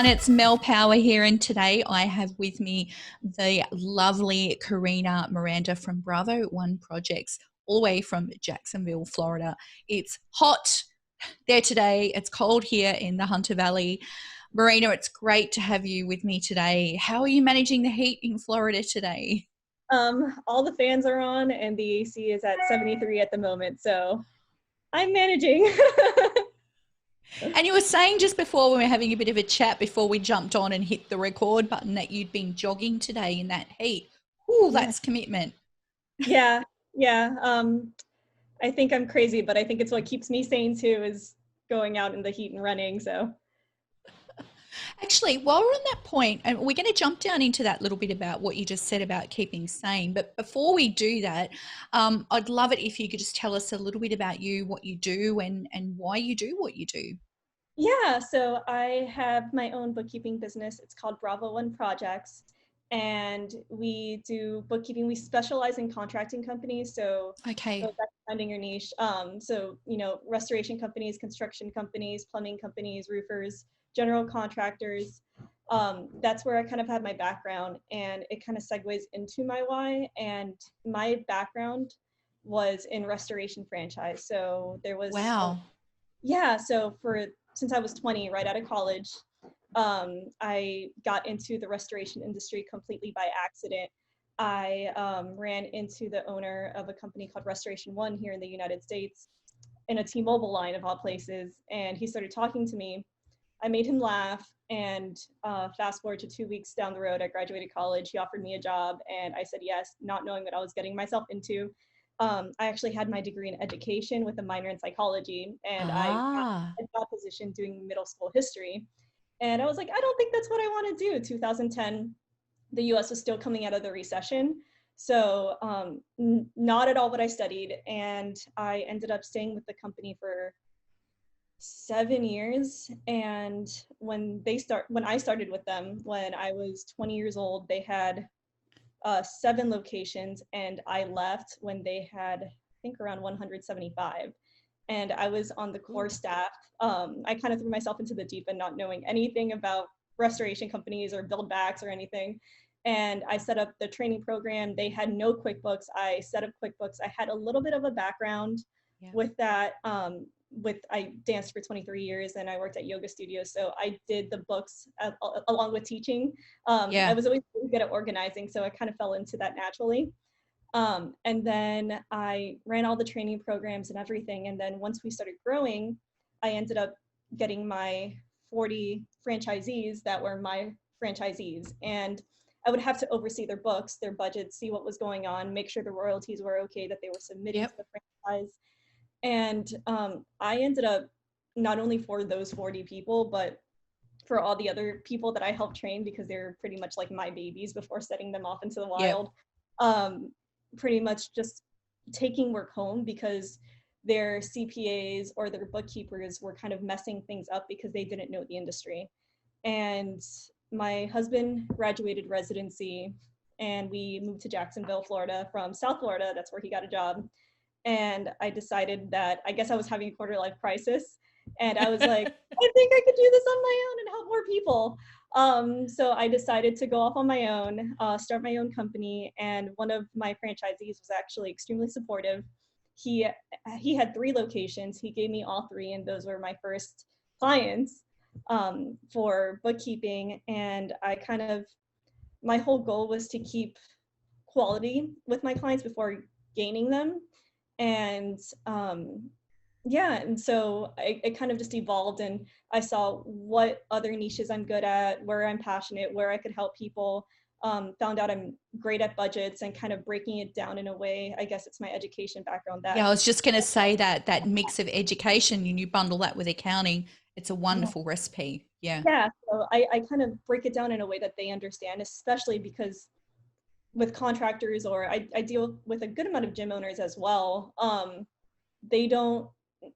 everyone, it's Mel Power here, and today I have with me the lovely Karina Miranda from Bravo One Projects, all the way from Jacksonville, Florida. It's hot there today. It's cold here in the Hunter Valley. Marina, it's great to have you with me today. How are you managing the heat in Florida today? All the fans are on and the AC is at 73 at the moment, so I'm managing. And you were saying just before we were having a bit of a chat before we jumped on and hit the record button that you'd been jogging today in that heat. Ooh, Yeah. that's commitment. Yeah, yeah. I think I'm crazy, but I think it's what keeps me sane too, is going out in the heat and running. So Actually, while we're on that point, and we're going to jump down into that little bit about what you just said about keeping sane. But before we do that, I'd love it if you could just tell us a little bit about you, what you do, and why you do what you do. yeah, so I have my own bookkeeping business. It's called Bravo One Projects, and we do bookkeeping. We specialize in contracting companies, so Okay. that's finding your niche. So restoration companies, construction companies, plumbing companies, roofers, general contractors. That's where I kind of had my background, and it kind of segues into my why. And my background was in restoration franchise. So there was Wow. yeah, so since I was 20, right out of college, I got into the restoration industry completely by accident. I ran into the owner of a company called Restoration One here in the United States in a T-Mobile line of all places, and he started talking to me. I made him laugh, and fast forward to 2 weeks down the road, I graduated college. He offered me a job, and I said yes, not knowing what I was getting myself into. I actually had my degree in education with a minor in psychology, and I got Ah. a job position doing middle school history. And I was like, I don't think that's what I want to do. 2010, the US was still coming out of the recession. So not at all what I studied. And I ended up staying with the company for 7 years. And when I started with them, when I was 20 years old, they had 7 locations, and I left when they had, I think, around 175. And I was on the core staff. I kind of threw myself into the deep end, not knowing anything about restoration companies or build backs or anything. And I set up the training program. They had no QuickBooks. I set up QuickBooks. I had a little bit of a background Yeah. with that. I danced for 23 years and I worked at yoga studios. So I did the books along with teaching. Yeah. I was always really good at organizing, so I kind of fell into that naturally. And then I ran all the training programs and everything. And then once we started growing, I ended up getting my 40 franchisees that were my franchisees. And I would have to oversee their books, their budgets, see what was going on, make sure the royalties were okay, that they were submitting to Yep. the franchise. And I ended up, not only for those 40 people, but for all the other people that I helped train, because they're pretty much like my babies before setting them off into the Yep. wild, pretty much just taking work home because their CPAs or their bookkeepers were kind of messing things up because they didn't know the industry. And my husband graduated residency and we moved to Jacksonville, Florida from South Florida. That's where he got a job. And I decided that I guess I was having a quarter life crisis. And I was like, I think I could do this on my own and help more people. So I decided to go off on my own, start my own company. And one of my franchisees was actually extremely supportive. He had 3 locations. He gave me all 3, and those were my first clients for bookkeeping. And my whole goal was to keep quality with my clients before gaining them. And and so it kind of just evolved, and I saw what other niches I'm good at, where I'm passionate, where I could help people. Found out I'm great at budgets and kind of breaking it down in a way. I guess it's my education background Yeah, that I was just going to say that mix of education and you bundle that with accounting, it's a wonderful recipe. Yeah. yeah. So I kind of break it down in a way that they understand, especially because with contractors, or I deal with a good amount of gym owners as well.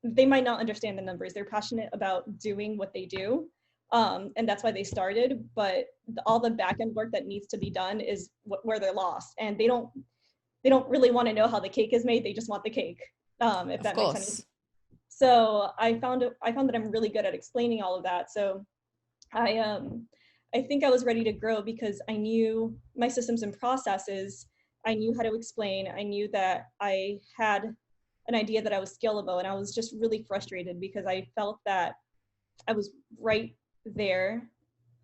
They might not understand the numbers. They're passionate about doing what they do. And that's why they started, but all the back end work that needs to be done is where they're lost. And they don't really want to know how the cake is made. They just want the cake, if Of that makes sense. course. So I found that I'm really good at explaining all of that. So I think I was ready to grow because I knew my systems and processes. I knew how to explain. I knew that I had an idea that I was scalable, and I was just really frustrated because I felt that I was right there,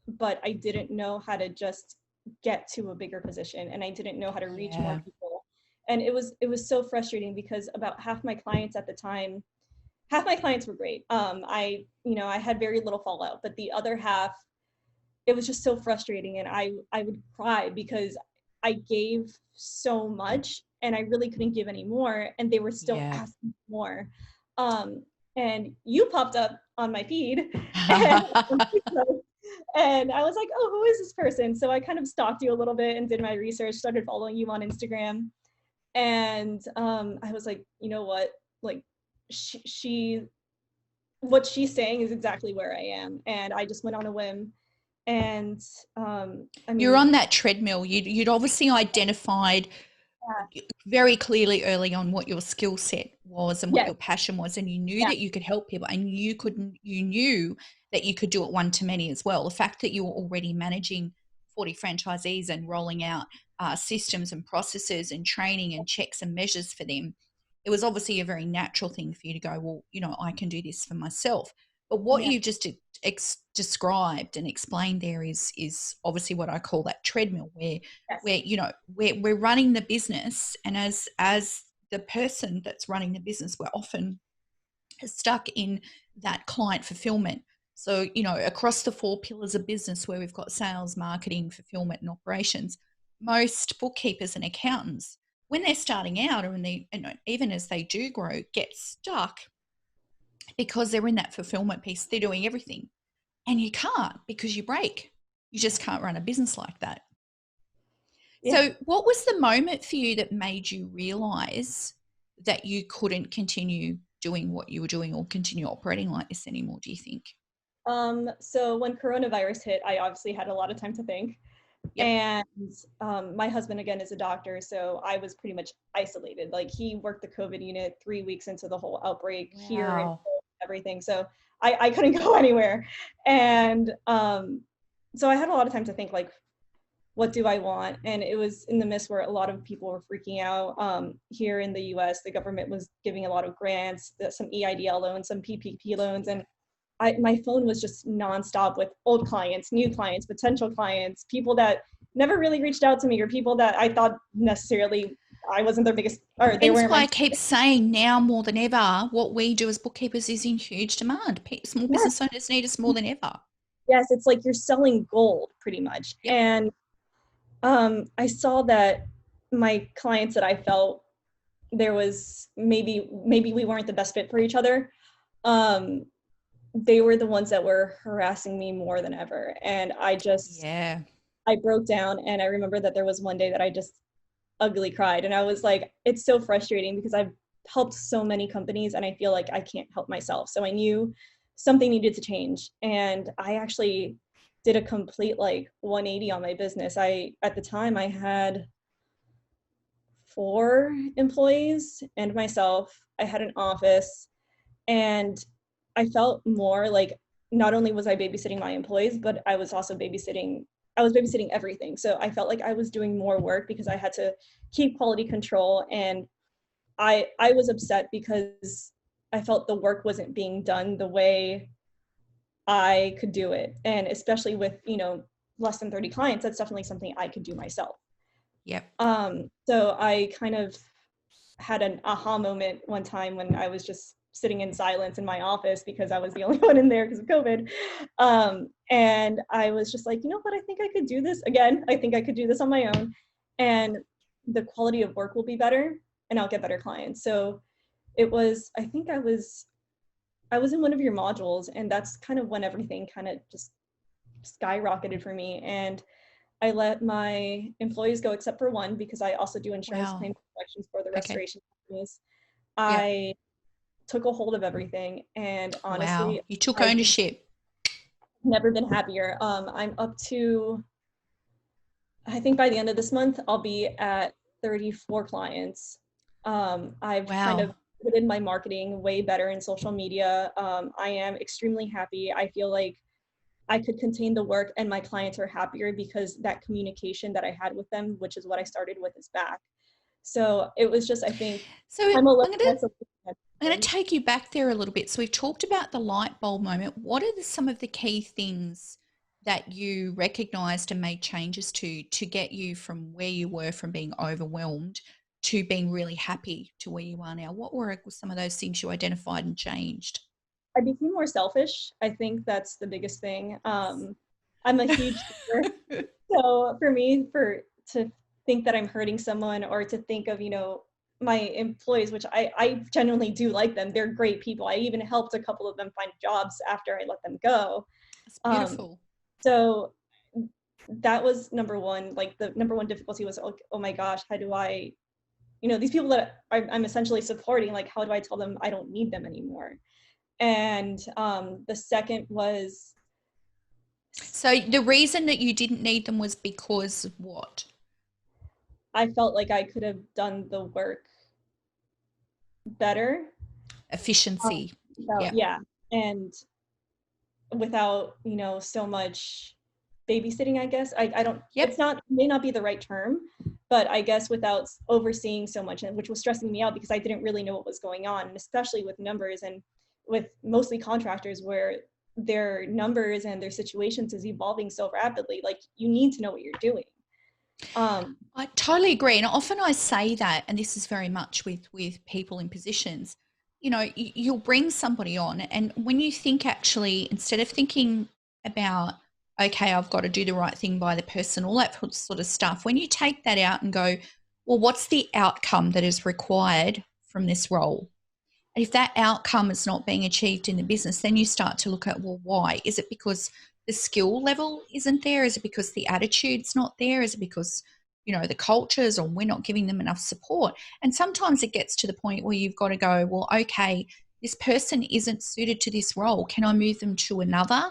but I didn't know how to just get to a bigger position, and I didn't know how to reach more Yeah. people. And it was so frustrating because about half my clients at the time, half my clients were great. I had very little fallout, but the other half, it was just so frustrating, and I would cry because I gave so much and I really couldn't give any more, and they were still Yeah. asking for more. um and you popped up on my feed and and I was like, oh, who is this person? So I kind of stalked you a little bit and did my research, started following you on Instagram. And I was like, you know what, like, she what she's saying is exactly where I am. And I just went on a whim. And I You're mean, on that treadmill. You'd obviously identified yeah, very clearly early on what your skill set was and what yes, your passion was, and you knew yeah, that you could help people, and you knew that you could do it one to many as well. The fact that you were already managing 40 franchisees and rolling out systems and processes and training and checks and measures for them, it was obviously a very natural thing for you to go, well, I can do this for myself. But what yeah, you just described and explained there is obviously what I call that treadmill, where yes, we're running the business, and as the person that's running the business, we're often stuck in that client fulfillment. So across the four pillars of business, where we've got sales, marketing, fulfillment, and operations, most bookkeepers and accountants, when they're starting out, or when they, even as they do grow, get stuck because they're in that fulfillment piece. They're doing everything, and you can't, because you break. You just can't run a business like that. yeah. So, what was the moment for you that made you realize that you couldn't continue doing what you were doing or continue operating like this anymore, do you think? So when coronavirus hit, I obviously had a lot of time to think. Yep. And my husband, again, is a doctor, so I was pretty much isolated. Like, he worked the COVID unit 3 weeks into the whole outbreak here and Wow. everything. So I couldn't go anywhere. And so I had a lot of time to think, like, what do I want? And it was in the midst where a lot of people were freaking out. Here in the US, the government was giving a lot of grants, some EIDL loans, some PPP loans, and my phone was just nonstop with old clients, new clients, potential clients, people that never really reached out to me, or people that I thought necessarily I wasn't their biggest, or they Hence weren't why my. I keep saying, now more than ever, what we do as bookkeepers is in huge demand. Small Yes, business owners need us more than ever. yes, it's like you're selling gold pretty much. Yep. And I saw that my clients that I felt there was maybe we weren't the best fit for each other. Um, they were the ones that were harassing me more than ever, and Yeah. I broke down. And I remember that there was one day that I just ugly cried, and I was like, it's so frustrating because I've helped so many companies and I feel like I can't help myself. So I knew something needed to change, and I actually did a complete, like, 180 on my business. At the time, I had 4 employees and myself. I had an office, and I felt more like, not only was I babysitting my employees, but I was babysitting everything. So I felt like I was doing more work because I had to keep quality control. And I was upset because I felt the work wasn't being done the way I could do it. And especially with, less than 30 clients, that's definitely something I could do myself. Yep. So I kind of had an aha moment one time when I was just sitting in silence in my office because I was the only one in there because of COVID. And I was just like, you know what, I think I could do this again. I think I could do this on my own. And the quality of work will be better, and I'll get better clients. So I was in one of your modules, and that's kind of when everything kind of just skyrocketed for me. And I let my employees go except for one, because I also do insurance Wow. claim collections for the Okay. restoration companies. Yep. I took a hold of everything, and Wow. honestly, You took I've ownership. never been happier. I'm up to, I think by the end of this month, I'll be at 34 clients. I've kind of Wow. put in my marketing way better in social media. I am extremely happy. I feel like I could contain the work and my clients are happier because that communication that I had with them, which is what I started with, is back. So it was just, I think, So I'm a little I'm going less to I'm going to take you back there a little bit. So we've talked about the light bulb moment. What are some of the key things that you recognized and made changes to get you from where you were, from being overwhelmed to being really happy to where you are now? What were some of those things you identified and changed? I became more selfish. I think that's the biggest thing. I'm a huge giver. So for me, to think that I'm hurting someone, or to think of, my employees, which I genuinely do like them. They're great people. I even helped a couple of them find jobs after I let them go. It's Um, beautiful. so that was number one. Like the number one difficulty was, oh my gosh, how do I, these people that I'm essentially supporting, like, how do I tell them I don't need them anymore? And the second was, So the reason that you didn't need them was because of what? I felt like I could have done the work better. Efficiency. Yeah. Yeah. And without, so much babysitting, I guess. I don't, it's Yep. not, may not be the right term, but I guess without overseeing so much, and which was stressing me out because I didn't really know what was going on, and especially with numbers and with mostly contractors where their numbers and their situations is evolving so rapidly. Like, you need to know what you're doing. I totally agree. And often I say that, and this is very much with people in positions, you'll bring somebody on, and when you think, actually, instead of thinking about, okay, I've got to do the right thing by the person, all that sort of stuff, when you take that out and go, well, what's the outcome that is required from this role? And if that outcome is not being achieved in the business, then you start to look at, well, why? Is it because the skill level isn't there? Is it because the attitude's not there? Is it because, the cultures, or we're not giving them enough support? And sometimes it gets to the point where you've got to go, well, okay, this person isn't suited to this role. Can I move them to another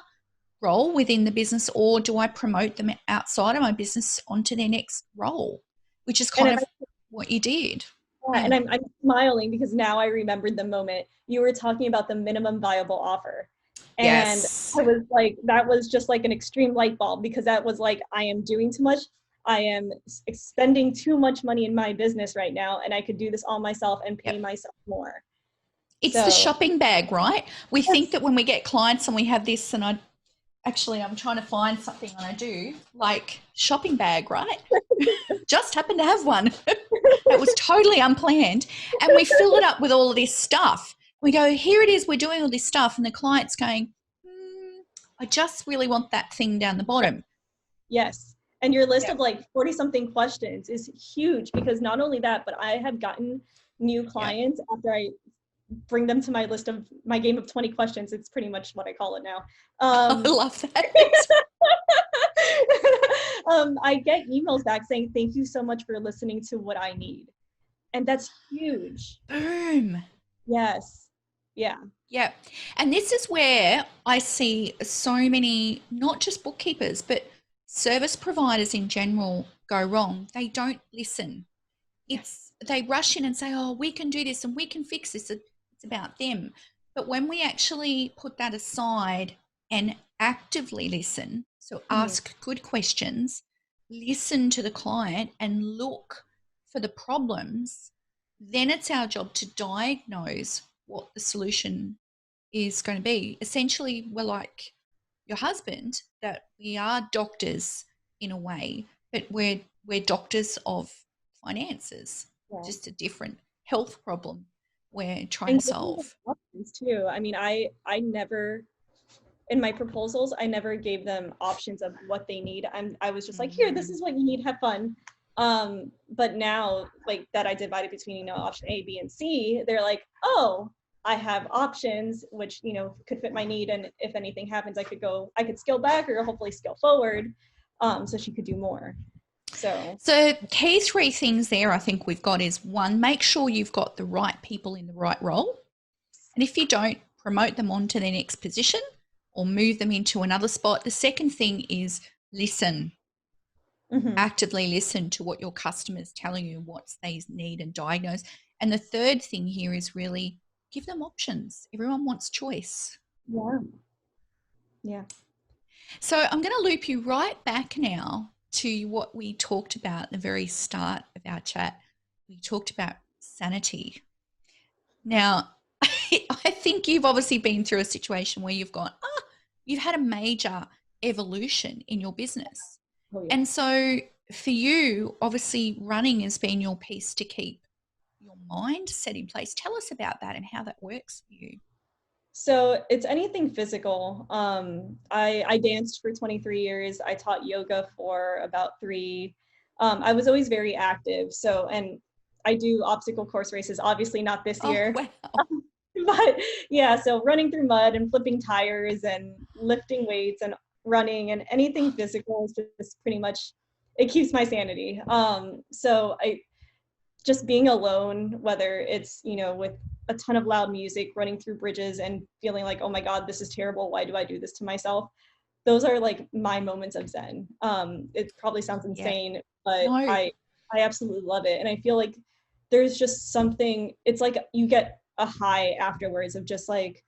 role within the business, or do I promote them outside of my business onto their next role? Which is And kind of what you did. Yeah. and I'm smiling because now I remembered the moment you were talking about the minimum viable offer. And Yes. I was like, that was just like an extreme light bulb, because that was like, I am doing too much. I am spending too much money in my business right now, and I could do this all myself and pay Yep. myself more. It's the So, shopping bag, right? We think yes. that when we get clients and we have this, and I'm trying to find something, and I do, like, shopping bag, right? Just happen to have one. That was totally unplanned. And we fill it up with all of this stuff. We go, here it is, we're doing all this stuff. And the client's going, I just really want that thing down the bottom. Yes. And your list Yep. of like 40 something questions is huge, because not only that, but I have gotten new Yep. clients after I bring them to my list of my game of 20 questions. It's pretty much what I call it now. I love that. I get emails back saying, thank you so much for listening to what I need. And that's huge. Boom. Yes. Yeah. Yeah. And this is where I see so many, not just bookkeepers, but service providers in general go wrong. They don't listen. Yes. They rush in and say, oh, we can do this and we can fix this. It's about them. But when we actually put that aside and actively listen, so Mhm. ask good questions, listen to the client and look for the problems, then it's our job to diagnose what the solution is going to be. Essentially, we're like your husband, that we are doctors in a way, but we're doctors of finances, Yeah. just a different health problem we're trying to And giving them solve. options too. I mean, I never, in my proposals, I never gave them options of what they need. I was just like, here, this Mm. is what you need, have fun. But now, like, that I divided between, option A, B, and C, they're like, oh, I have options which, could fit my need, and if anything happens, I could scale back or hopefully scale forward, so she could do more. So So, key three things there I think we've got is, one, make sure you've got the right people in the right role. And if you don't, promote them on to their next position or move them into another spot. The second thing is listen. mhm. Actively listen to what your customers telling you, what they need, and diagnose. And the third thing here is really give them options. Everyone wants choice. Yeah. Yeah. So I'm going to loop you right back now to what we talked about at the very start of our chat. We talked about sanity. Now, I think you've obviously been through a situation where you've gone, you've had a major evolution in your business. Oh yeah. And so for you, obviously running has been your piece to keep your mind set in place. Tell us about that and how that works for you. So it's anything physical. I danced for 23 years. I taught yoga for about 3. I was always very active. So, and I do obstacle course races, obviously not this Oh, year, wow. but yeah, so running through mud and flipping tires and lifting weights and running and anything physical is just pretty much, it keeps my sanity. So I just being alone, whether it's, with a ton of loud music, running through bridges and feeling like, oh my God, this is terrible. Why do I do this to myself? Those are like my moments of Zen. It probably sounds Yeah. insane, but No. I absolutely love it. And I feel like there's just something, it's like you get a high afterwards of just like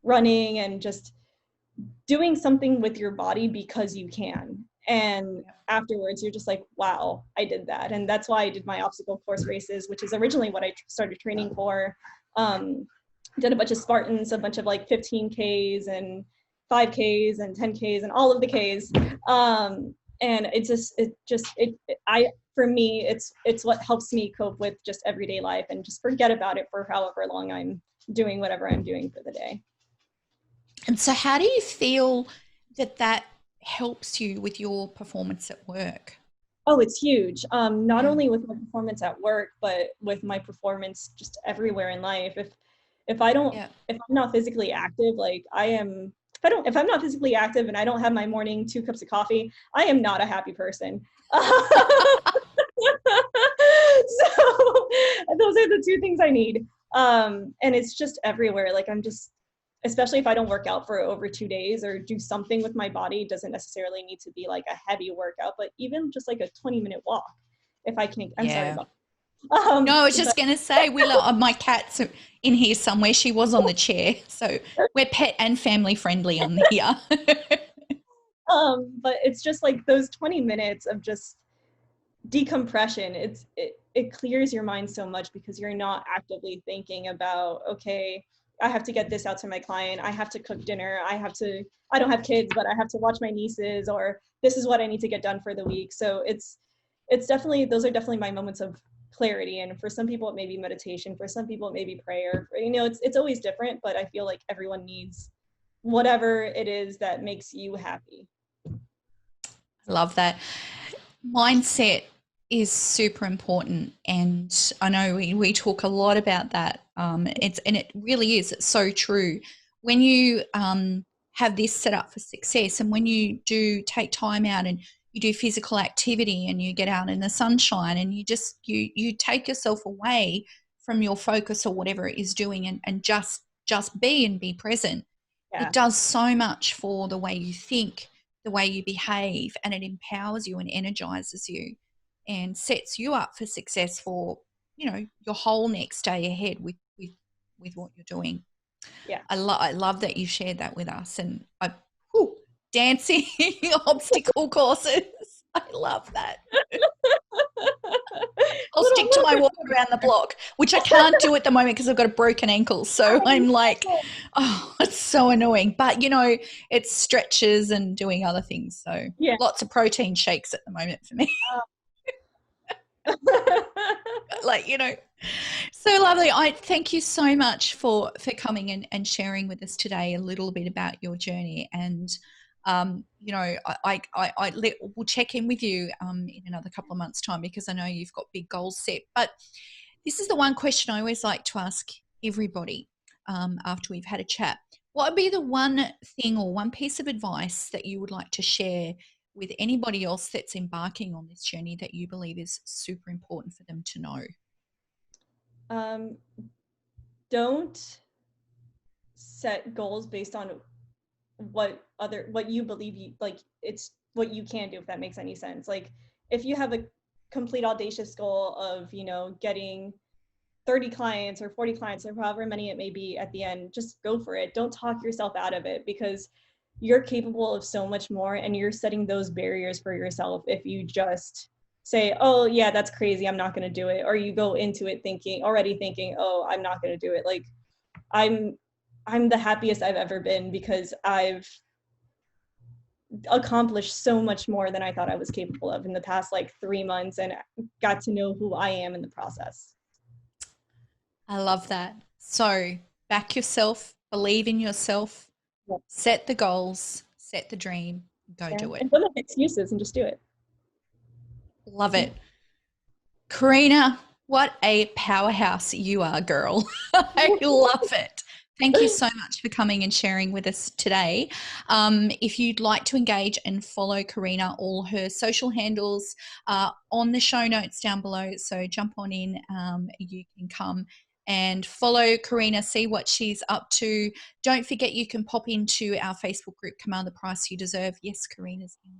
running and just doing something with your body because you can. And afterwards, you're just like, wow, I did that. And that's why I did my obstacle course races, which is originally what I started training for. Did a bunch of Spartans, a bunch of like 15Ks and 5Ks and 10Ks and all of the Ks. And for me, it's what helps me cope with just everyday life and just forget about it for however long I'm doing whatever I'm doing for the day. And so how do you feel that that helps you with your performance at work? Oh, it's huge. Not Yeah. only with my performance at work, but with my performance just everywhere in life. If I don't, Yeah. if I'm not physically active, like I am, if I'm not physically active and I don't have my morning 2 cups of coffee, I am not a happy person. So those are the 2 things I need. And it's just everywhere. Like I'm just, especially if I don't work out for over 2 days or do something with my body, it doesn't necessarily need to be like a heavy workout, but even just like a 20-minute walk. If I can, I'm sorry Yeah. about. No, I was But just going to say, my cat's in here somewhere. She was on the chair. So we're pet and family friendly on here. but it's just like those 20 minutes of just decompression. It clears your mind so much because you're not actively thinking about, okay, I have to get this out to my client, I have to cook dinner, I don't have kids, but I have to watch my nieces, or this is what I need to get done for the week. So it's definitely, those are definitely my moments of clarity. And for some people it may be meditation, for some people it may be prayer, it's always different, but I feel like everyone needs whatever it is that makes you happy. Love that. Mindset is super important. And I know we talk a lot about that. It really is. It's so true. When you have this set up for success, and when you do take time out and you do physical activity and you get out in the sunshine and you take yourself away from your focus or whatever it is doing, and just be and be present, Yeah. it does so much for the way you think, the way you behave, and it empowers you and energizes you and sets you up for success for, your whole next day ahead with what you're doing. Yeah. I love that you shared that with us. And dancing obstacle courses. I love that. I'll stick to my walk around the block, which I can't do at the moment because I've got a broken ankle. So I'm like, oh, it's so annoying. But, it's stretches and doing other things. So Yeah. lots of protein shakes at the moment for me. So lovely. I thank you so much for coming and sharing with us today a little bit about your journey. And we'll check in with you in another couple of months' time, because I know you've got big goals set. But this is the one question I always like to ask everybody after we've had a chat. What would be the one thing or one piece of advice that you would like to share with anybody else that's embarking on this journey that you believe is super important for them to know? Don't set goals based on what you believe it's what you can do, if that makes any sense. Like if you have a complete audacious goal of getting 30 clients or 40 clients or however many it may be at the end, just go for it. Don't talk yourself out of it, because you're capable of so much more, and you're setting those barriers for yourself if you just say, oh yeah, that's crazy, I'm not going to do it, or you go into it already thinking, oh, I'm not going to do it. Like, I'm the happiest I've ever been because I've accomplished so much more than I thought I was capable of in the past like 3 months, and got to know who I am in the process. I love that. So back yourself, believe in yourself, Yeah. set the goals, set the dream, go do it. And don't make excuses and just do it. Love it. Karina, what a powerhouse you are, girl. I love it. Thank you so much for coming and sharing with us today. If you'd like to engage and follow Karina, all her social handles are on the show notes down below. So jump on in. You can come and follow Karina, see what she's up to. Don't forget you can pop into our Facebook group, Command the Price You Deserve. Yes, Karina's in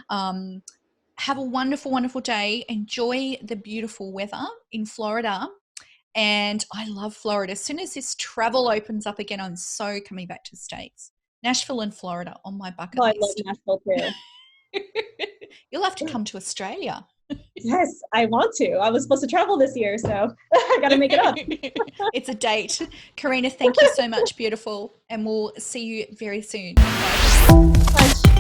there. Have a wonderful, wonderful day. Enjoy the beautiful weather in Florida. And I love Florida. As soon as this travel opens up again, I'm so coming back to the States. Nashville and Florida on my bucket Oh, I love list. Nashville too. You'll have to come to Australia. Yes, I want to. I was supposed to travel this year, so I got to make it up. It's a date. Karina, thank you so much, beautiful. And we'll see you very soon. Bye.